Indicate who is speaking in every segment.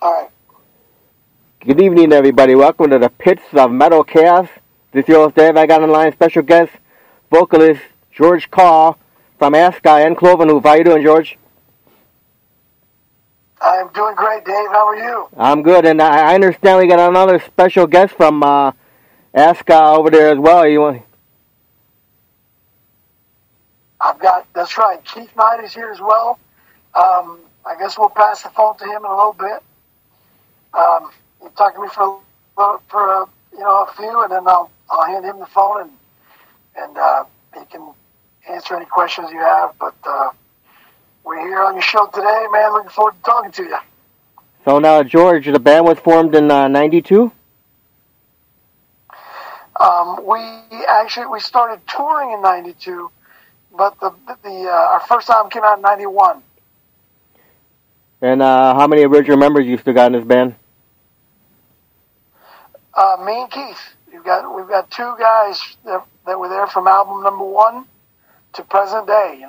Speaker 1: All right.
Speaker 2: Good evening, everybody. Welcome to the Pits of Metal Chaos. This is your host, Dave. I got online special guest, vocalist George Call from Ascot and Clovenhoof. How you doing, George?
Speaker 1: I'm doing great, Dave. How are you?
Speaker 2: I'm good, and I understand we got another special guest from Ascot over there as well.
Speaker 1: That's right. Keith Knight is here as well. I guess we'll pass the phone to him in a little bit. You talk to me for a few, and then I'll hand him the phone, and he can answer any questions you have. But we're here on your show today, man. Looking forward to talking to you.
Speaker 2: So now, George, the band was formed in '92.
Speaker 1: We started touring in '92, but our first album came out in '91.
Speaker 2: And how many original members you still got in this band?
Speaker 1: Me and Keith. We've got two guys that were there from album number 1 to present day.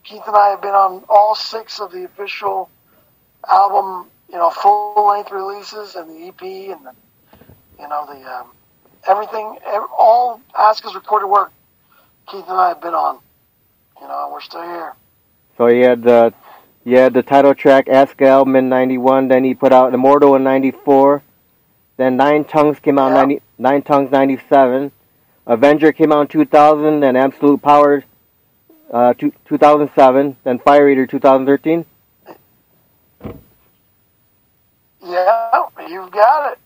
Speaker 1: Keith and I have been on all 6 of the official album, full length releases and the EP and everything, all Ascot's recorded work. Keith and I have been on. We're still here.
Speaker 2: So you had the title track Ascot album in '91. Then he put out Immortal in '94. Then Nine Tongues came out in Nine Tongues '97. Avenger came out in 2000. Then Absolute Power 2007. Then Fire Eater 2013.
Speaker 1: Yeah, you've got it.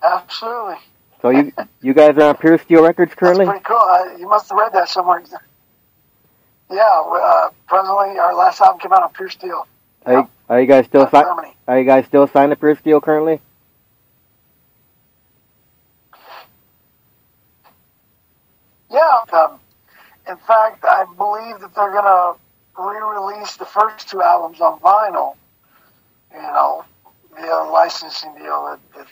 Speaker 1: Absolutely.
Speaker 2: So you guys are on Pure Steel Records currently?
Speaker 1: That's pretty cool. You must have read that somewhere. Yeah, presently our last album came out on Pure Steel.
Speaker 2: Are you guys still signed? Are you guys still signed to Pure Steel currently?
Speaker 1: Yeah. In fact, I believe that they're gonna re-release the first 2 albums on vinyl. Via a licensing deal that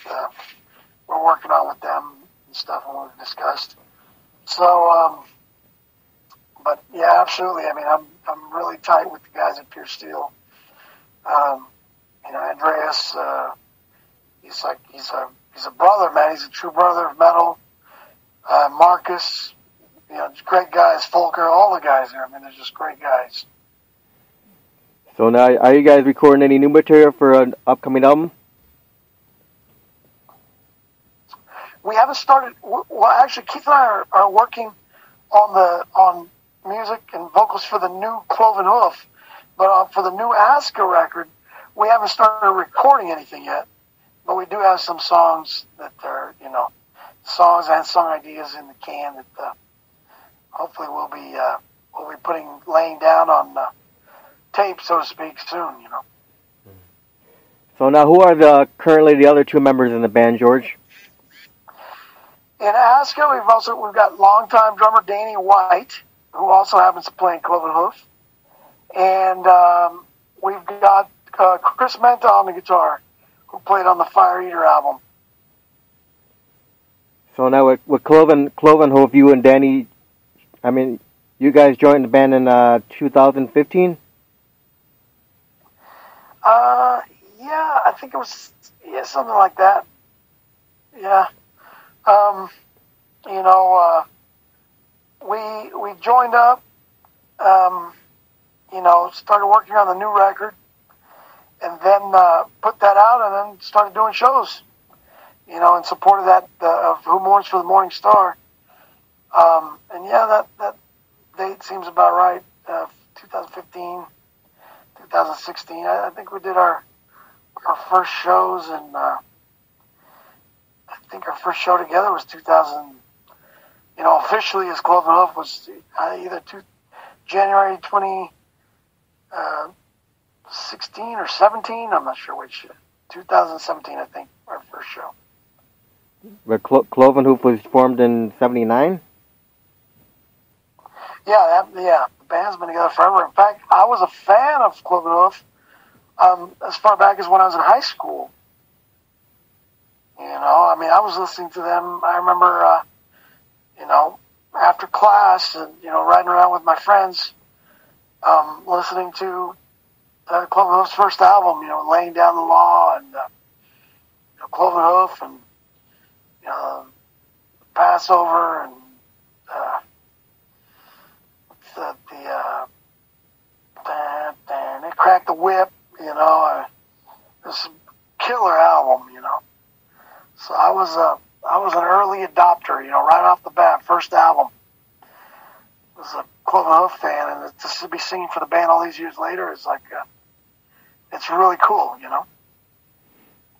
Speaker 1: we're working on with them and stuff, and we've discussed. So, but yeah, absolutely. I mean, I'm really tight with the guys at Pure Steel. Andreas, he's a brother, man. He's a true brother of metal. Marcus, great guys. Volker, all the guys there. I mean, they're just great guys.
Speaker 2: So now, are you guys recording any new material for an upcoming album?
Speaker 1: We haven't started. Well, actually, Keith and I are working on music and vocals for the new Clovenhoof, but for the new Ascot record, we haven't started recording anything yet. But we do have some songs that are, songs and song ideas in the can that hopefully we'll be laying down on tape, so to speak, soon.
Speaker 2: So now, who are currently the other 2 members in the band, George?
Speaker 1: In Ascot, we've got longtime drummer Danny White, who also happens to play in Clovenhoof, and we've got Chris Menta on the guitar, who played on the Fire Eater album.
Speaker 2: So now with Clovenhoof, you and Danny, I mean, you guys joined the band in 2015?
Speaker 1: Yeah, I think it was something like that. Yeah. We joined up, started working on the new record, and then put that out, and then started doing shows, in support of that, of Who Mourns for the Morning Star. And yeah, that date seems about right, 2015, 2016. I think we did our first shows, and I think our first show together was 2000. Officially as Clovenhoof was either January 2016 or 17. I'm not sure which. 2017, I think, our first show.
Speaker 2: But Clovenhoof was formed in '79.
Speaker 1: Yeah. The band's been together forever. In fact, I was a fan of Clovenhoof as far back as when I was in high school. I was listening to them. I remember, after class and, riding around with my friends, listening to Cloven Hoof's first album, Laying Down the Law and Cloven Hoof and Passover and they Cracked the Whip, this killer album, So I was an early adopter, right off the bat, first album. I was a Cloven Hoof fan, and just to be singing for the band all these years later is like, it's really cool,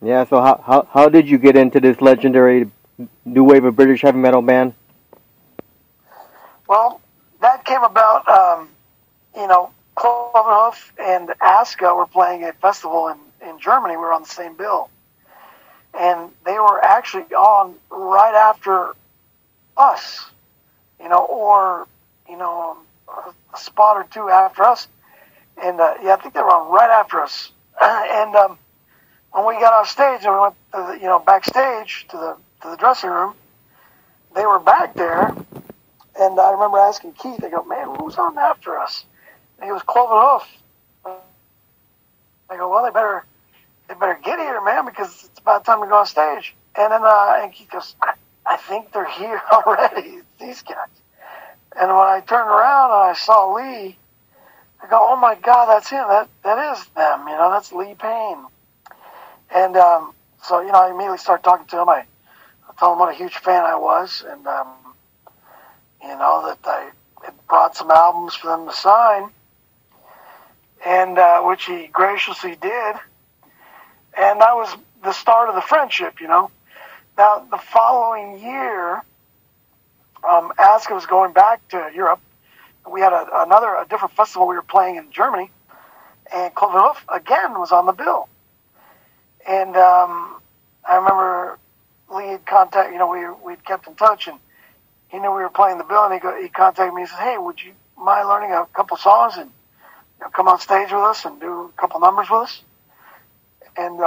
Speaker 2: Yeah, so how did you get into this legendary new wave of British heavy metal band?
Speaker 1: Well, that came about, Cloven Hoof and Aska were playing a festival in Germany. We were on the same bill. And they were actually on right after us, or, a spot or two after us. And, I think they were on right after us. And when we got off stage and we went, backstage to the dressing room, they were back there. And I remember asking Keith, I go, man, who's on after us? And he was Cloven Hoof. I go, well, they better get here, man, because it's about time to go on stage. And then and Keith goes, I think they're here already, these guys. And when I turned around and I saw Lee, I go, oh my God, that's him. That is them, that's Lee Payne. And so, I immediately started talking to him. I told him what a huge fan I was, and that I had brought some albums for them to sign, and which he graciously did. And that was the start of the friendship, Now, the following year, Aska was going back to Europe. We had a different festival we were playing in Germany, and Cloven Hoof again was on the bill. And I remember Lee had contacted, we'd kept in touch, and he knew we were playing the bill, and he contacted me and said, hey, would you mind learning a couple songs and come on stage with us and do a couple numbers with us? And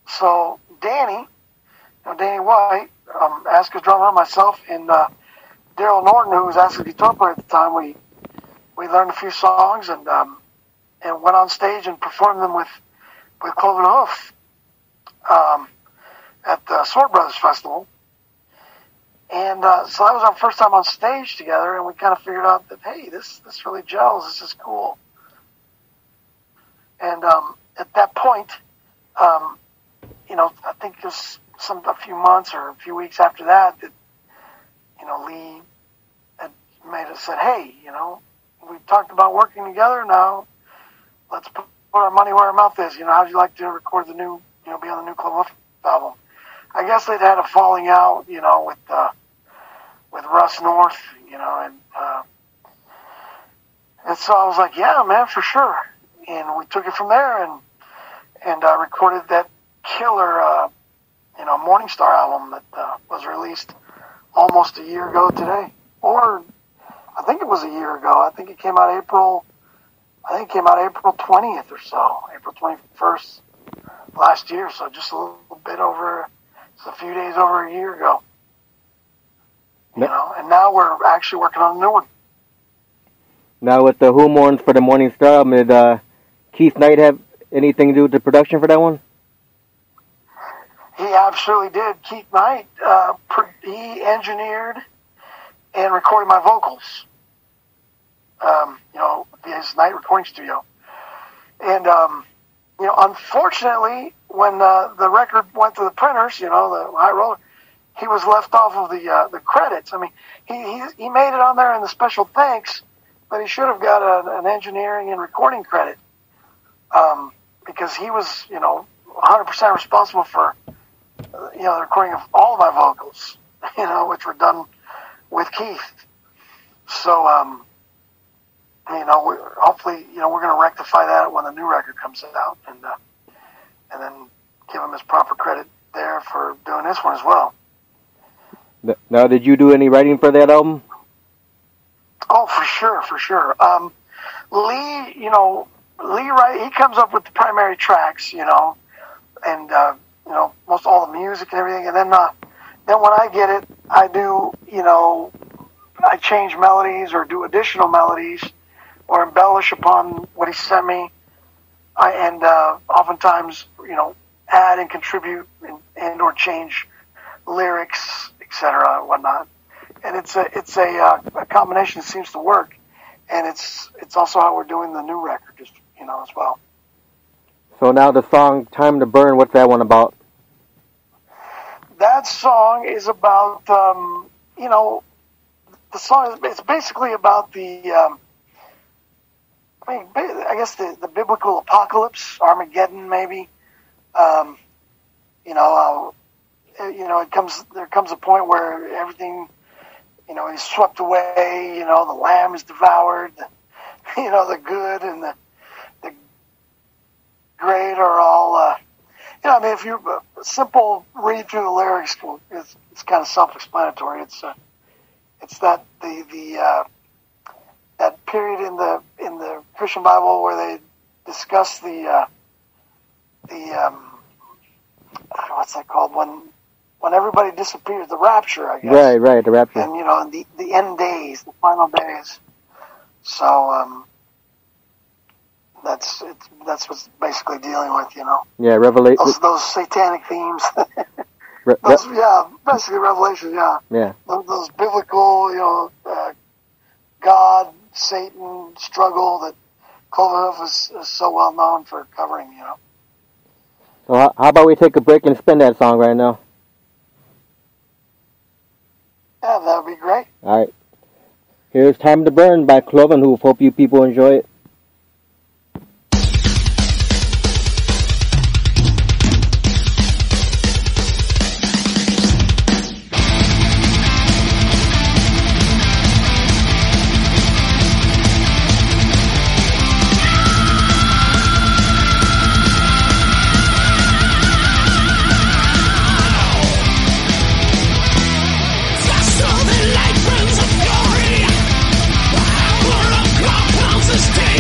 Speaker 1: so Danny White, Aska's drummer, myself, and Daryl Norton, who was Aska's guitar player at the time, we learned a few songs and went on stage and performed them with Cloven Hoof at the Sword Brothers Festival. And so that was our first time on stage together, and we kind of figured out that, hey, this really gels. This is cool. And at that point, I think it was a few months or a few weeks after that, Lee had said, hey, we've talked about working together. Now let's put our money where our mouth is. How'd you like to record the new, be on the new Cloven Hoof album? I guess they'd had a falling out, with Russ North, and so I was like, yeah, man, for sure. And we took it from there and recorded that killer, Morning Star album that was released almost a year ago today. Or I think it was a year ago. I think it came out April 20th or so, April 21st last year. So just a little bit over, just a few days over a year ago. And now we're actually working on a new one.
Speaker 2: Now with the Who Mourns for the Morning Star album, did Keith Knight have anything to do with the production for that one?
Speaker 1: He absolutely did. Keith Knight, he engineered and recorded my vocals, via his Knight recording studio. And, unfortunately, when the record went to the printers, the High Roller, he was left off of the credits. I mean, he made it on there in the special thanks, but he should have got an engineering and recording credit, because he was, 100% responsible for, the recording of all of my vocals, which were done with Keith. So, hopefully, we're going to rectify that when the new record comes out, and then give him his proper credit there for doing this one as well.
Speaker 2: Now, did you do any writing for that album?
Speaker 1: Oh, for sure. Lee, he comes up with the primary tracks, and most all the music and everything, and then when I get it, I do, I change melodies or do additional melodies or embellish upon what he sent me, and oftentimes, add and contribute and or change lyrics, etc., and whatnot. And it's a combination that seems to work, and it's also how we're doing the new record, just as well.
Speaker 2: So now the song "Time to Burn," what's that one about?
Speaker 1: That song is about the song is basically about the I guess the biblical apocalypse, Armageddon, maybe. There comes a point where everything, is swept away. The lamb is devoured. The good and the great are all. If you a simple read through the lyrics, it's kind of self-explanatory. It's that that period in the Christian Bible where they discuss the what's that called, when everybody disappears, the rapture, I guess.
Speaker 2: Right, the rapture.
Speaker 1: And the end days, the final days. So that's what's basically dealing with,
Speaker 2: Yeah, Revelation.
Speaker 1: Those satanic themes. Basically Revelation.
Speaker 2: Yeah.
Speaker 1: Those biblical, God, Satan struggle that Cloverhoof is so well known for covering.
Speaker 2: So how about we take a break and spin that song right now?
Speaker 1: Yeah, that would be great.
Speaker 2: All right. Here's "Time to Burn" by Cloverhoof. Hope you people enjoy it.
Speaker 3: Light burns of glory. The hammer of God comes to stay.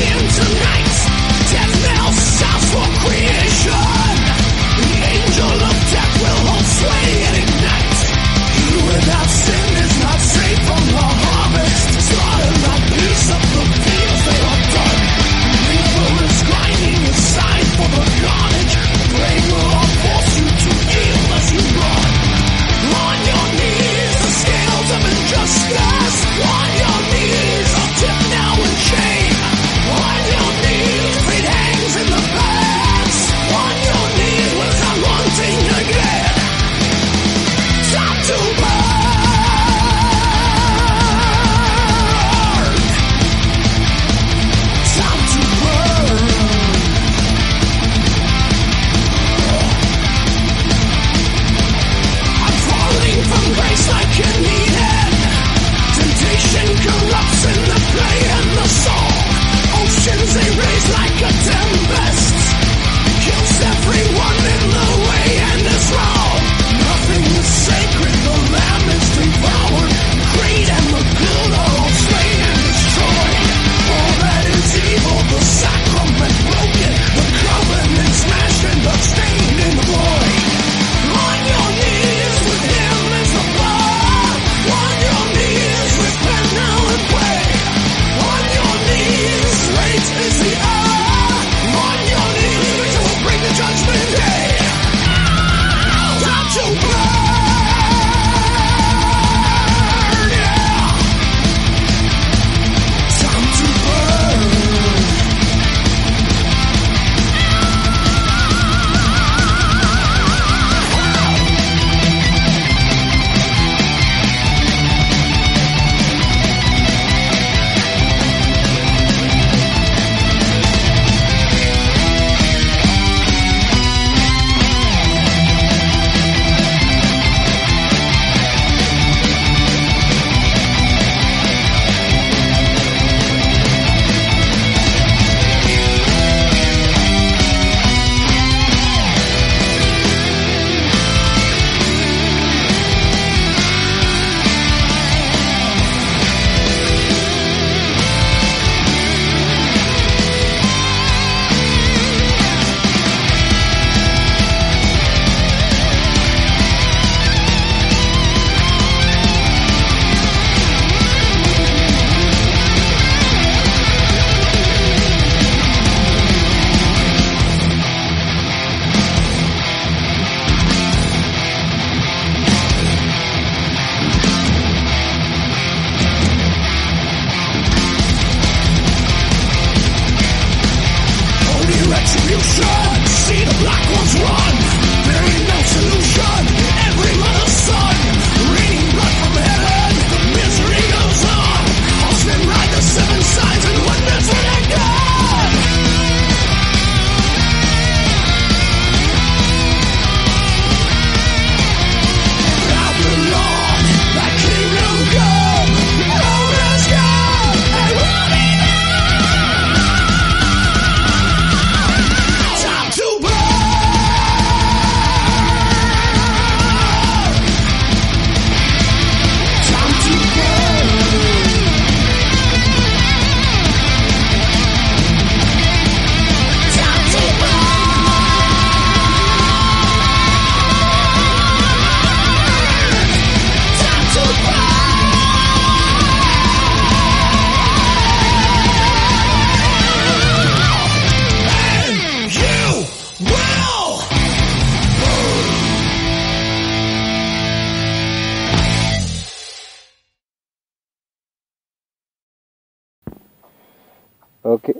Speaker 2: Okay,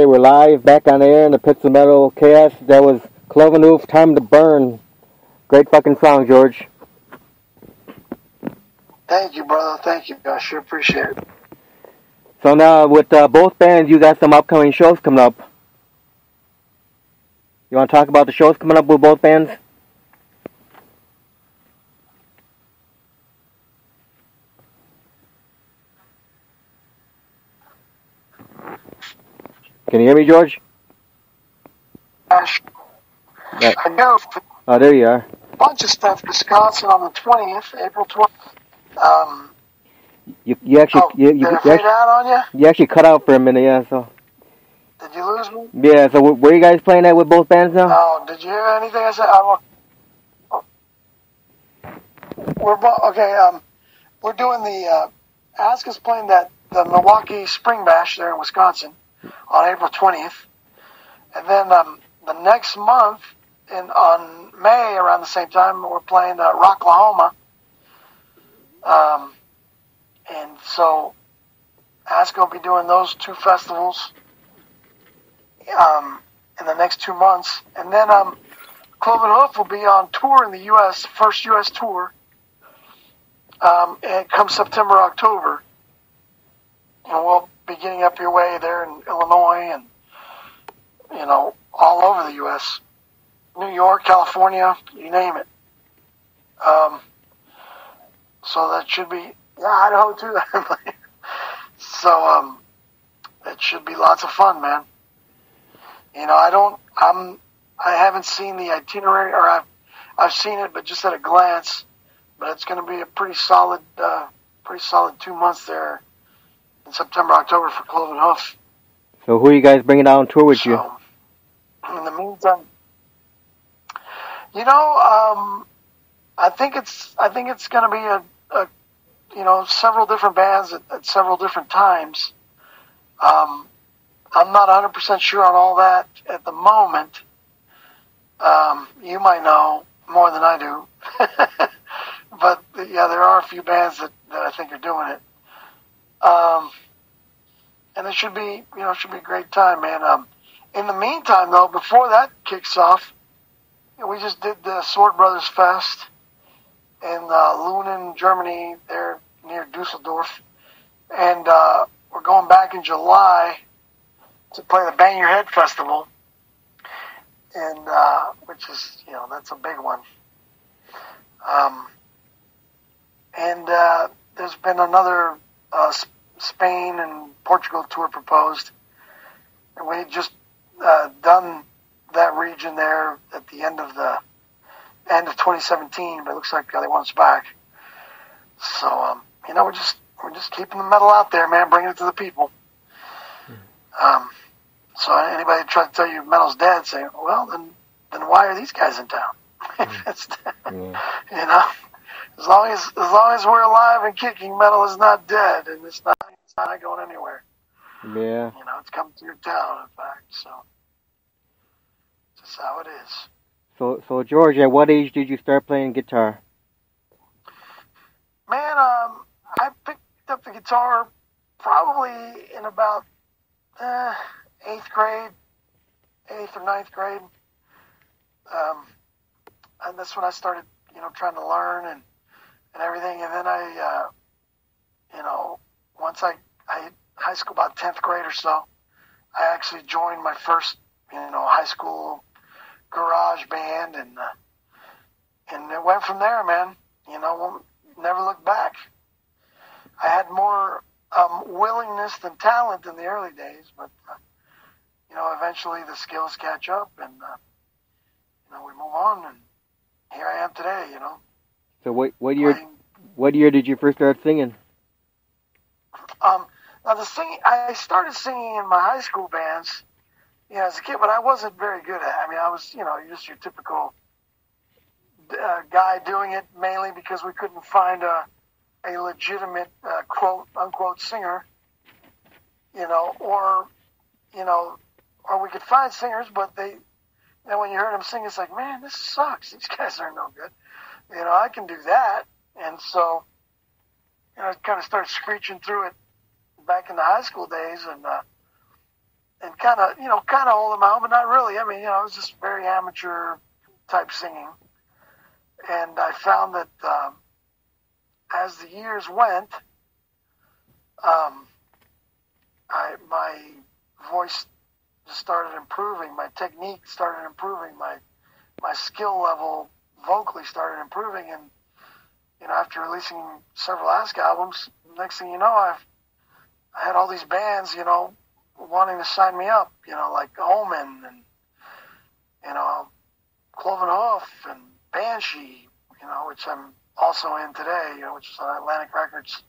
Speaker 2: we're live, back on air in the Pits of Metal Chaos. That was Cloven Hoof, Time to Burn. Great fucking song, George.
Speaker 1: Thank you, brother. Thank you. I sure appreciate it.
Speaker 2: So now, with both bands, you got some upcoming shows coming up. You want to talk about the shows coming up with both bands? Can you hear me, George?
Speaker 1: Yeah. I know.
Speaker 2: Oh, there you are.
Speaker 1: A bunch of stuff. Wisconsin on the 20th, April 20th.
Speaker 2: You actually
Speaker 1: did I fade out on you?
Speaker 2: You actually cut out for a minute, yeah. So.
Speaker 1: Did you lose me?
Speaker 2: Yeah. So where you guys playing at with both bands now?
Speaker 1: Oh, did you hear anything I said? We're doing the Ask is playing the Milwaukee Spring Bash there in Wisconsin on April 20th, and then the next month on May around the same time we're playing Rocklahoma, and so Ask will be doing those two festivals in the next 2 months, and then Cloven Hoof will be on tour in the U.S., first U.S. tour. And come September, October, we'll be getting up your way there in Illinois and, all over the U.S., New York, California, you name it. So that should be, Idaho too. So, it should be lots of fun, man. I haven't seen the itinerary, or I've seen it, but just at a glance. But it's going to be a pretty solid 2 months there in September, October for Cloven Hoof.
Speaker 2: So who are you guys bringing out on tour with you?
Speaker 1: In the meantime, I think it's going to be several different bands at several different times. I'm not 100% sure on all that at the moment. You might know more than I do. But yeah, there are a few bands that I think are doing it, and it should be a great time, man. In the meantime, though, before that kicks off, we just did the Sword Brothers Fest in Lunen, Germany, there near Dusseldorf, and we're going back in July to play the Bang Your Head Festival, and which is that's a big one. And there's been another Spain and Portugal tour proposed. And we had just done that region there at the end of 2017, but it looks like they want us back. So we're just keeping the metal out there, man, bringing it to the people. So anybody try to tell you metal's dead, say, well, then why are these guys in town? As long as we're alive and kicking, metal is not dead, and it's not going anywhere.
Speaker 2: Yeah.
Speaker 1: It's coming to your town, in fact. So, just how it is.
Speaker 2: So George, at what age did you start playing guitar?
Speaker 1: Man, I picked up the guitar probably in about 8th or 9th grade. And that's when I started, trying to learn and everything. And then I, once I hit high school, about 10th grade or so, I actually joined my first, high school garage band, and it went from there, man. Never looked back. I had more willingness than talent in the early days, but eventually the skills catch up, and we move on, and here I am today.
Speaker 2: So what year did you first start singing?
Speaker 1: Now the singing, I started singing in my high school bands, as a kid, but I wasn't very good at it. I mean, I was, just your typical guy doing it mainly because we couldn't find a legitimate quote unquote singer, or we could find singers, but they, when you heard them sing, it's like, man, this sucks. These guys are no good. I can do that. And so, I kind of started screeching through it back in the high school days, and and kind of hold them out, but not really. I mean, it was just very amateur type singing. And I found that as the years went, my voice just started improving. My technique started improving. My skill level vocally started improving. And, after releasing several Ask albums, next thing you know, I had all these bands, wanting to sign me up, like Omen and, Cloven Hoof and Banshee, which I'm also in today, which is on Atlantic Records.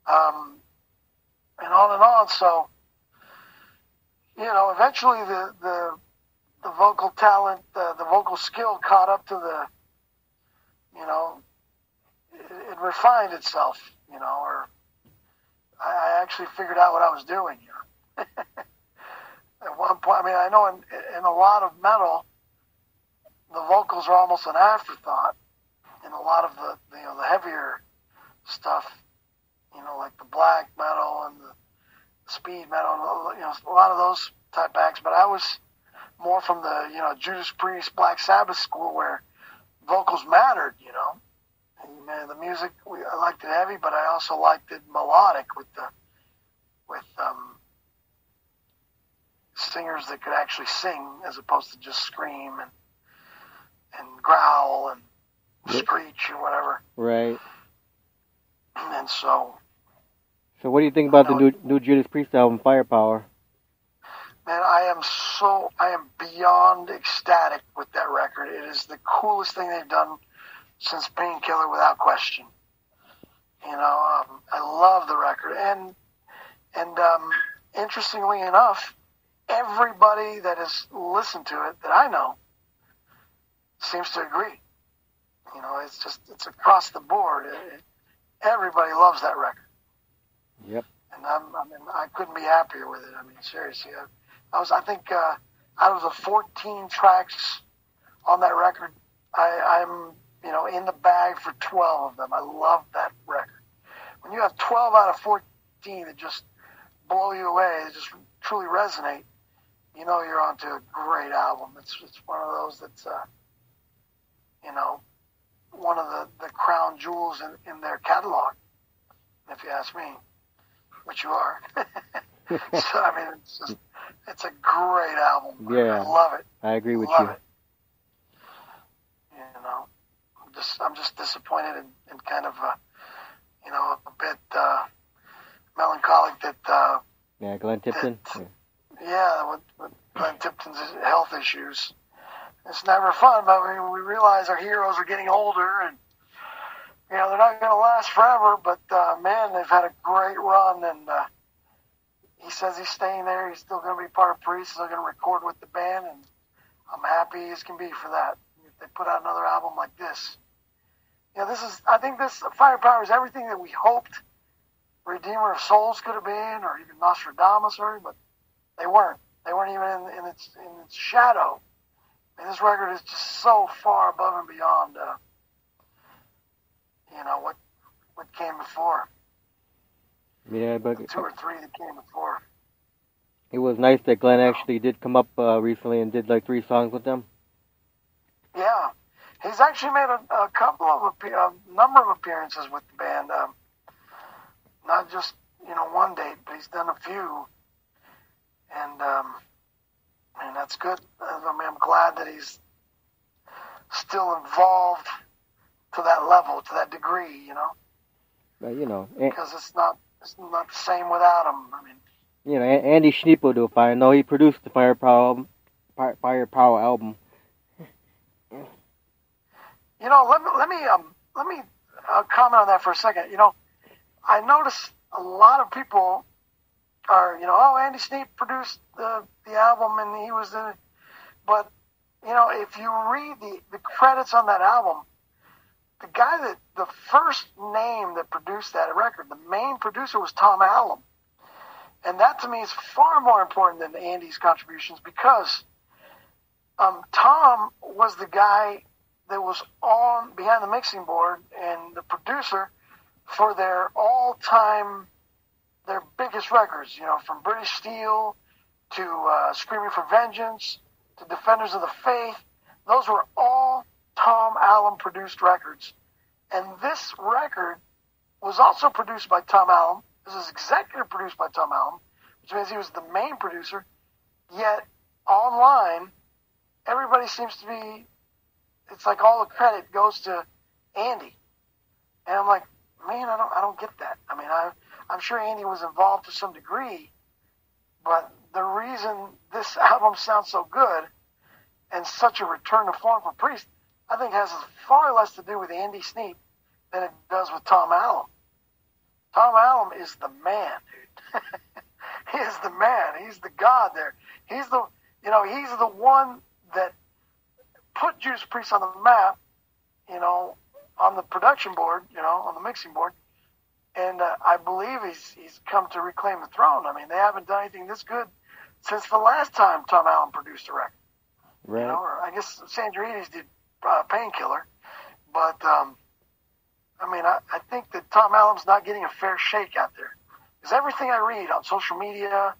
Speaker 1: And on. So, eventually the vocal talent, the vocal skill caught up to the, it refined itself, or I actually figured out what I was doing. At one point, I know in a lot of metal, the vocals are almost an afterthought. In a lot of the heavier stuff, like the black metal and the speed metal, a lot of those type acts. But I was more from the, Judas Priest, Black Sabbath school where vocals mattered, And, man, the music, I liked it heavy, but I also liked it melodic with singers that could actually sing as opposed to just scream and growl and screech or whatever.
Speaker 2: Right.
Speaker 1: And so
Speaker 2: what do you think about the new Judas Priest album, Firepower?
Speaker 1: Man, I am beyond ecstatic with that record. It is the coolest thing they've done since Painkiller, without question. I love the record, and interestingly enough, everybody that has listened to it that I know seems to agree. It's across the board. Everybody loves that record.
Speaker 2: Yep.
Speaker 1: And I couldn't be happier with it. I mean, seriously, I think out of the 14 tracks on that record, I'm in the bag for 12 of them. I love that record. When you have 12 out of 14 that just blow you away, that just truly resonate, you're onto a great album. It's one of those that's one of the crown jewels in their catalog, if you ask me, which you are. So, I mean, it's a great album.
Speaker 2: Yeah.
Speaker 1: I love it.
Speaker 2: I agree with
Speaker 1: love
Speaker 2: you.
Speaker 1: It. I'm just disappointed and kind of, a bit melancholic that.
Speaker 2: Glenn Tipton.
Speaker 1: With Glenn Tipton's health issues. It's never fun, but we realize our heroes are getting older, and they're not going to last forever. But man, they've had a great run, and he says he's staying there. He's still going to be part of Priest. Still going to record with the band, and I'm happy as can be for that. If they put out another album like this, I think this Firepower is everything that we hoped Redeemer of Souls could have been, or even Nostradamus, but they weren't. They weren't even in its shadow. And this record is just so far above and beyond, what came before.
Speaker 2: Yeah, but
Speaker 1: the 2 or 3 that came before.
Speaker 2: It was nice that Glenn actually did come up recently and did like 3 songs with them.
Speaker 1: Yeah, he's actually made a couple of number of appearances with the band. Not just one date, but he's done a few, and that's good. I'm glad that he's still involved to that level, to that degree, because it's not the same without him. I mean,
Speaker 2: Andy Schneep will do it fine. No, he produced the Firepower album.
Speaker 1: Let me comment on that for a second. I notice a lot of people are, Andy Schneep produced the album and he was in it. But, if you read the credits on that album, the first name that produced that record, the main producer was Tom Allom. And that to me is far more important than Andy's contributions because Tom was the guy that was behind the mixing board and the producer for their biggest records, from British Steel to Screaming for Vengeance, to Defenders of the Faith. Those were all Tom Allom produced records. And this record was also produced by Tom Allom. This is executive produced by Tom Allom, which means he was the main producer. Yet, online, everybody seems to be, it's like all the credit goes to Andy. And I'm like, man, I don't get that. I mean, I'm sure Andy was involved to some degree, but the reason this album sounds so good and such a return to form for Priest, I think has far less to do with Andy Sneap than it does with Tom Allom. Tom Allom is the man, dude. He is the man. He's the god there. He's the one that put Judas Priest on the map, on the production board, on the mixing board. And I believe he's come to reclaim the throne. I mean, they haven't done anything this good since the last time Tom Allom produced a record.
Speaker 2: Right.
Speaker 1: Or I guess Sandrides did Painkiller. But, I think that Tom Allom's not getting a fair shake out there. Because everything I read on social media,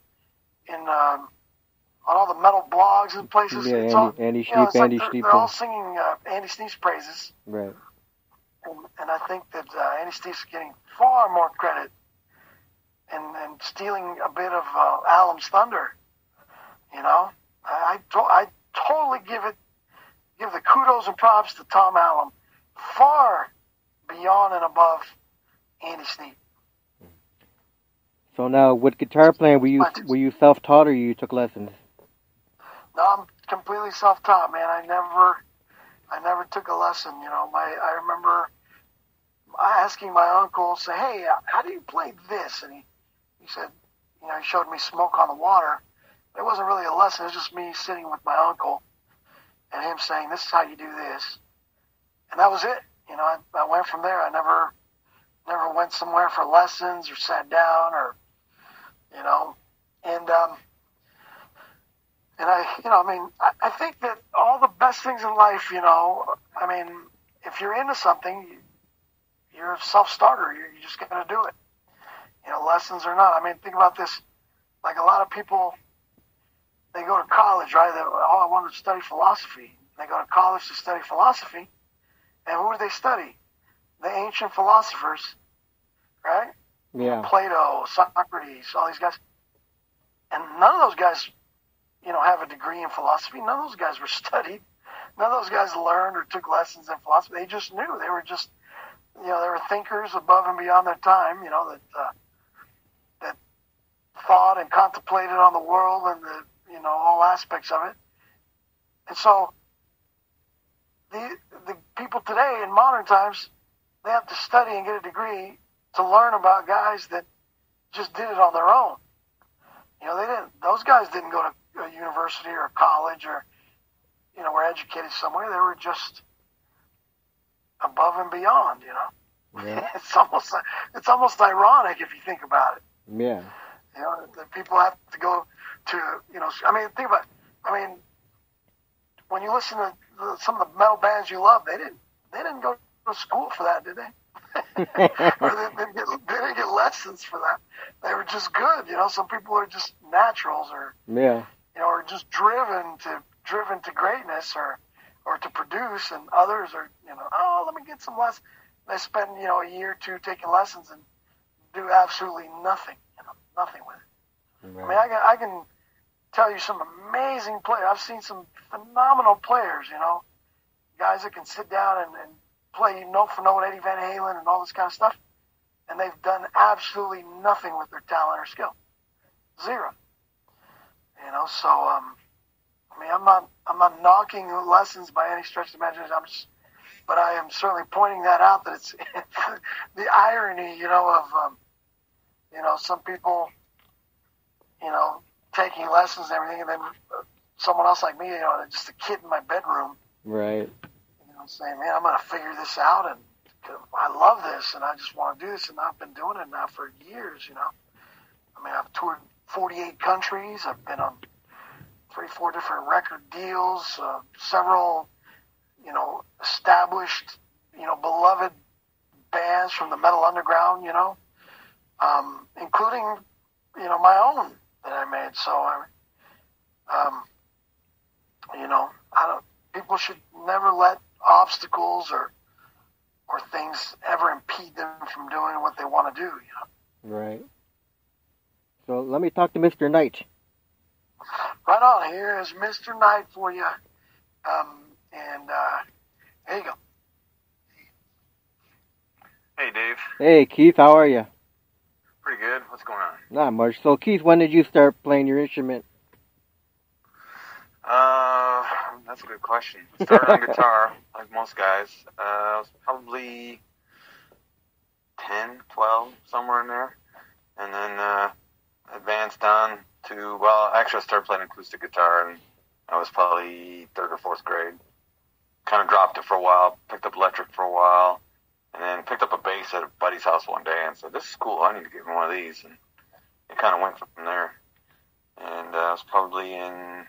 Speaker 1: on all the metal blogs and places, it's
Speaker 2: Andy Sneap,
Speaker 1: they're all singing Andy Sneap's praises.
Speaker 2: Right.
Speaker 1: And I think that Andy Sneap's getting far more credit and stealing a bit of Allom's thunder. I totally give the kudos and props to Tom Allom, far beyond and above Andy Sneap.
Speaker 2: So now, with guitar playing, were you self-taught or you took lessons?
Speaker 1: No, I'm completely self-taught, man. I never took a lesson. I remember asking my uncle, say, hey, how do you play this? And he said, he showed me Smoke on the Water. It wasn't really a lesson. It was just me sitting with my uncle and him saying, this is how you do this. And that was it. I went from there. I never went somewhere for lessons or sat down or, I think that all the best things in life, if you're into something, you're a self-starter. You just got to do it. Lessons or not. Think about this. Like a lot of people, they go to college, right? I want to study philosophy. They go to college to study philosophy. And who do they study? The ancient philosophers, right?
Speaker 2: Yeah.
Speaker 1: Plato, Socrates, all these guys. And none of those guys, have a degree in philosophy. None of those guys were studied. None of those guys learned or took lessons in philosophy. They just knew. They were just, they were thinkers above and beyond their time, that thought and contemplated on the world and all aspects of it. And so the people today in modern times, they have to study and get a degree to learn about guys that just did it on their own. Those guys didn't go to a university or a college or, were educated somewhere. They were just above and beyond,
Speaker 2: Yeah.
Speaker 1: It's almost ironic if you think about it.
Speaker 2: Yeah.
Speaker 1: That people have to go to, think about it. When you listen to some of the metal bands you love, they didn't go to school for that, did they? Or they didn't get lessons for that. They were just good, Some people are just naturals, or or just driven to greatness, or to produce, and others are, let me get some lessons. They spend a year or two taking lessons and do absolutely nothing, nothing with it.
Speaker 2: Right.
Speaker 1: I can tell you some amazing players. I've seen some phenomenal players, guys that can sit down and play note for note Eddie Van Halen and all this kind of stuff, and they've done absolutely nothing with their talent or skill. Zero. So I'm not knocking lessons by any stretch of the imagination. But I am certainly pointing that out, that it's the irony, of some people, taking lessons and everything, and then someone else like me, just a kid in my bedroom,
Speaker 2: right?
Speaker 1: Saying, man, I'm going to figure this out, and I love this, and I just want to do this, and I've been doing it now for years, I've toured 48 countries. I've been on 3-4 different record deals, several, established, beloved bands from the metal underground, including, my own that I made. So You know, people should never let obstacles or things ever impede them from doing what they want to do. You know?
Speaker 2: Right. So let me talk to Mr. Knight.
Speaker 1: Right on, here is Mr. Knight for you. Here you go.
Speaker 3: Hey, Dave.
Speaker 2: Hey, Keith, how are you?
Speaker 3: Pretty good. What's going on?
Speaker 2: Not much. So, Keith, when did you start playing your instrument?
Speaker 3: That's a good question. Started on guitar, like most guys. I was probably 10, 12, somewhere in there. And then advanced on to, well, actually I started playing acoustic guitar, and I was probably 3rd or 4th grade. Kind of dropped it for a while, picked up electric for a while, and then picked up a bass at a buddy's house one day and said, this is cool, I need to get one of these. And it kind of went from there. And I was probably in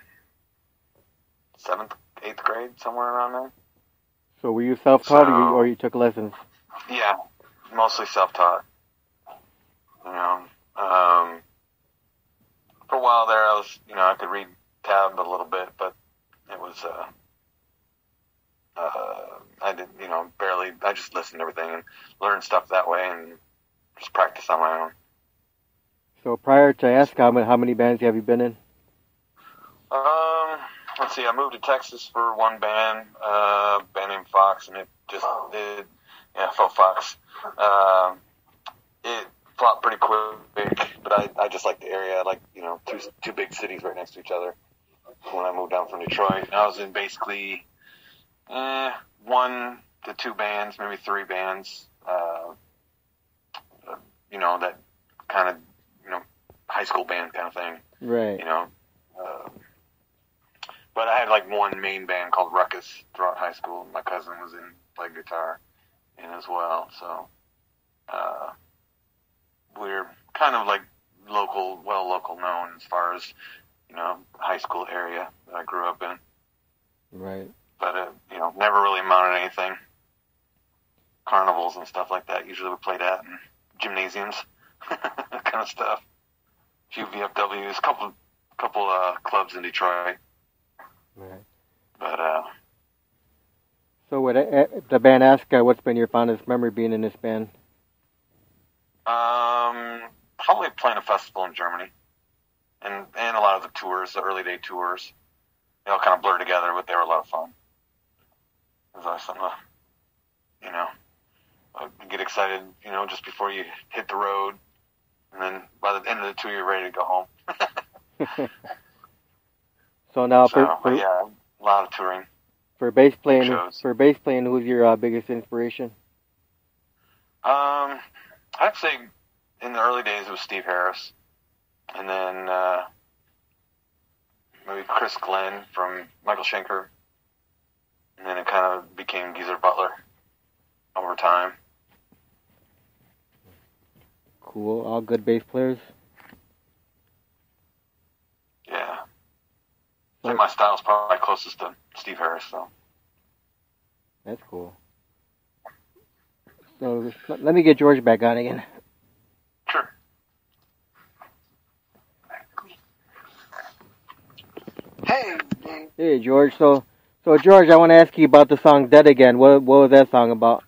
Speaker 3: 7th, 8th grade, somewhere around there.
Speaker 2: So were you self-taught or you took lessons?
Speaker 3: Yeah, mostly self-taught. You know, for a while there I was, I could read tab a little bit, but it was, I didn't, barely, I just listened to everything and learned stuff that way and just practice on my own.
Speaker 2: So prior to ASCAL, how many bands have you been in?
Speaker 3: Let's see, I moved to Texas for one band, a band named Fox, and it just did, Fox. It flopped pretty quick, but I just like the area. I like, two big cities right next to each other. When I moved down from Detroit, I was in basically 1 to 2 bands, maybe 3 bands, that kind of, high school band kind of thing.
Speaker 2: Right.
Speaker 3: But I had like one main band called Ruckus throughout high school. My cousin was played guitar in as well. So, we're kind of like local known as far as, high school area that I grew up in.
Speaker 2: Right.
Speaker 3: But, never really amounted to anything. Carnivals and stuff like that. Usually we played at in gymnasiums, that kind of stuff. A few VFWs, couple clubs in Detroit.
Speaker 2: Right.
Speaker 3: But,
Speaker 2: so with the band ASCAL, what's been your fondest memory being in this band?
Speaker 3: Probably playing a festival in Germany. And a lot of the tours, the early day tours. They all kind of blur together, but they were a lot of fun. It was always something to, get excited, just before you hit the road. And then by the end of the tour, you're ready to go home.
Speaker 2: So now,
Speaker 3: yeah, a lot of touring.
Speaker 2: For bass playing,
Speaker 3: shows.
Speaker 2: Who's your biggest inspiration?
Speaker 3: I'd say in the early days it was Steve Harris, and then maybe Chris Glenn from Michael Schenker, and then it kind of became Geezer Butler over time.
Speaker 2: Cool, all good bass players.
Speaker 3: Yeah. I think my style is probably closest to Steve Harris, though.
Speaker 2: That's cool. So let me get George back on again.
Speaker 3: Sure.
Speaker 1: Hey,
Speaker 2: George. So George, I want to ask you about the song "Dead Again." What was that song about?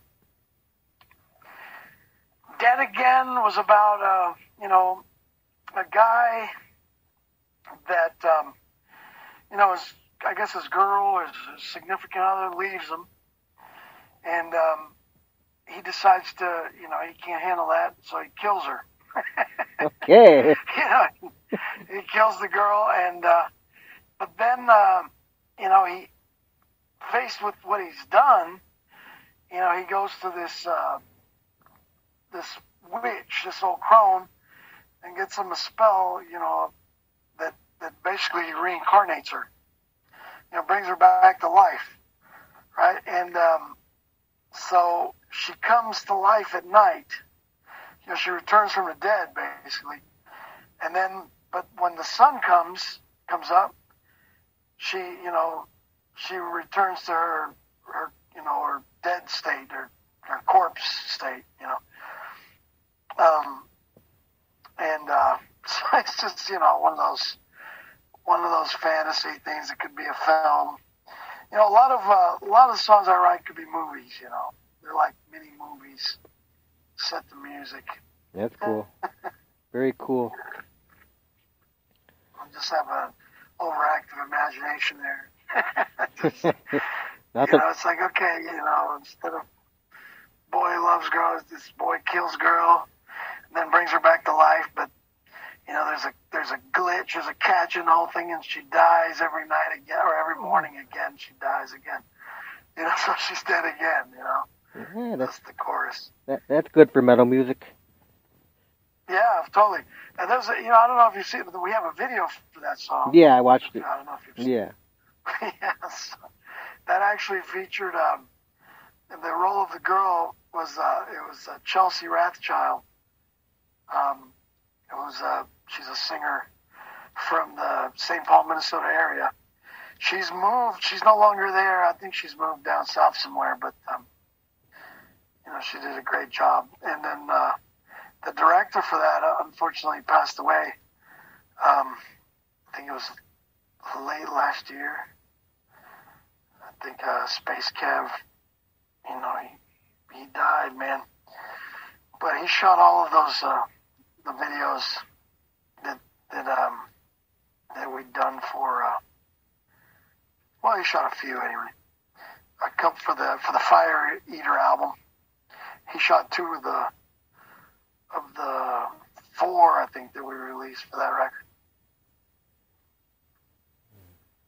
Speaker 1: Dead Again was about a guy that I guess his girl or his significant other leaves him, and he decides to, he can't handle that, so he kills her.
Speaker 2: Okay.
Speaker 1: He kills the girl, and but then he, faced with what he's done, he goes to this witch, this old crone, and gets him a spell, that basically reincarnates her, brings her back to life, right? And so she comes to life at night. She returns from the dead, basically. And then, but when the sun comes up, she returns to her dead state, her corpse state, and so it's just, one of those one of those fantasy things that could be a film. You know, a lot of the songs I write could be movies. You know, they're like mini movies set to music.
Speaker 2: That's cool. Very cool.
Speaker 1: I just have an overactive imagination there. It's like, okay, you know, instead of boy loves girl, this boy kills girl and then brings her back to life, but you know, there's a glitch, there's a catch in the whole thing, and she dies every night again, or every morning again, she dies again. You know, so she's dead again, you know.
Speaker 2: Yeah,
Speaker 1: that's the chorus.
Speaker 2: That's good for metal music.
Speaker 1: Yeah, totally. And there's I don't know if you've seen it, but we have a video for that song.
Speaker 2: Yeah, I watched it.
Speaker 1: I don't know if you've seen it.
Speaker 2: Yeah.
Speaker 1: Yes. That actually featured, the role of the girl was, Chelsea Rathchild. She's a singer from the St. Paul, Minnesota area. She's moved. She's no longer there. I think she's moved down south somewhere, but, you know, she did a great job. And then, the director for that, unfortunately passed away. I think it was late last year. I think, Space Kev, you know, he died, man. But he shot all of those, the videos that we'd done for, well, he shot a few anyway. A couple for the Fire Eater album. He shot 2 of the 4, I think, that we released for that record.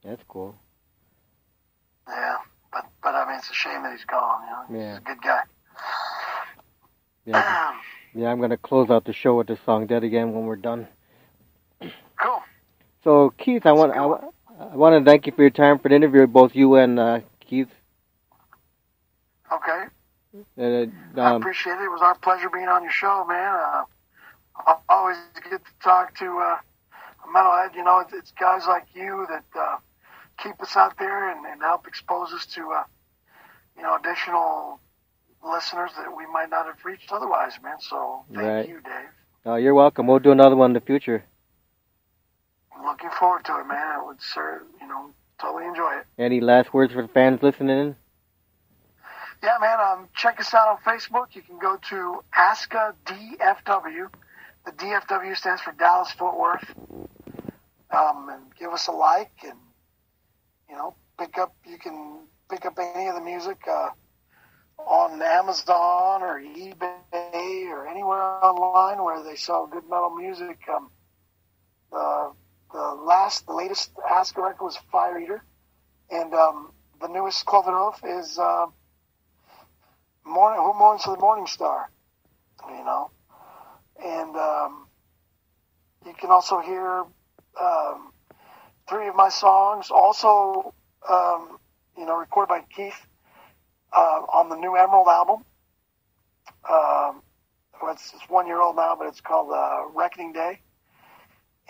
Speaker 2: That's cool.
Speaker 1: Yeah, but I mean, it's a shame that he's gone. You know,
Speaker 2: yeah.
Speaker 1: He's a good guy.
Speaker 2: Yeah. Yeah, I'm gonna close out the show with the song "Dead Again" when we're done.
Speaker 1: Cool.
Speaker 2: So, Keith, I want to thank you for your time for the interview, both you and Keith.
Speaker 1: Okay.
Speaker 2: I
Speaker 1: appreciate it. It was our pleasure being on your show, man. I always get to talk to a metalhead. You know, it's guys like you that keep us out there and help expose us to, you know, additional listeners that we might not have reached otherwise, man. So thank you, Dave.
Speaker 2: Oh, you're welcome. We'll do another one in the future.
Speaker 1: I'm looking forward to it, man. I would, totally enjoy it.
Speaker 2: Any last words for the fans listening in?
Speaker 1: Yeah, man. Check us out on Facebook. You can go to ASCA DFW. The DFW stands for Dallas Fort Worth. And give us a like, and you know, you can pick up any of the music on Amazon or eBay or anywhere online where they sell good metal music. The latest ASCA record was Fire Eater, and the newest Cloven Hoof is Who Mourns for the Morning Star, you know. And you can also hear 3 of my songs, also, you know, recorded by Keith on the new Emerald album. It's 1 year old now, but it's called Reckoning Day.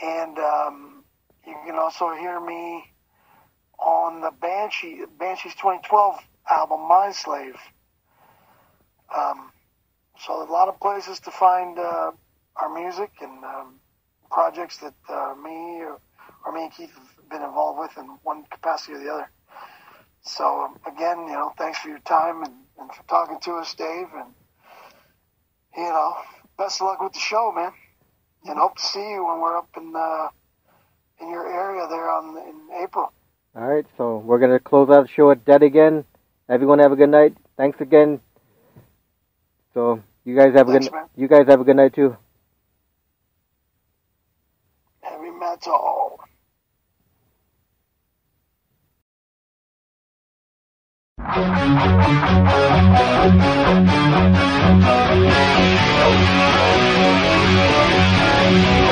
Speaker 1: And you can also hear me on the Banshee's 2012 album, Mindslave. So a lot of places to find our music and projects that me and Keith have been involved with in one capacity or the other. So again, you know, thanks for your time and for talking to us, Dave. And you know, best of luck with the show, man. And hope to see you when we're up in your area there in April.
Speaker 2: All right, so we're gonna close out the show at Dead Again. Everyone have a good night. Thanks again. So you guys have a good night too.
Speaker 1: Heavy metal.
Speaker 4: Thank you.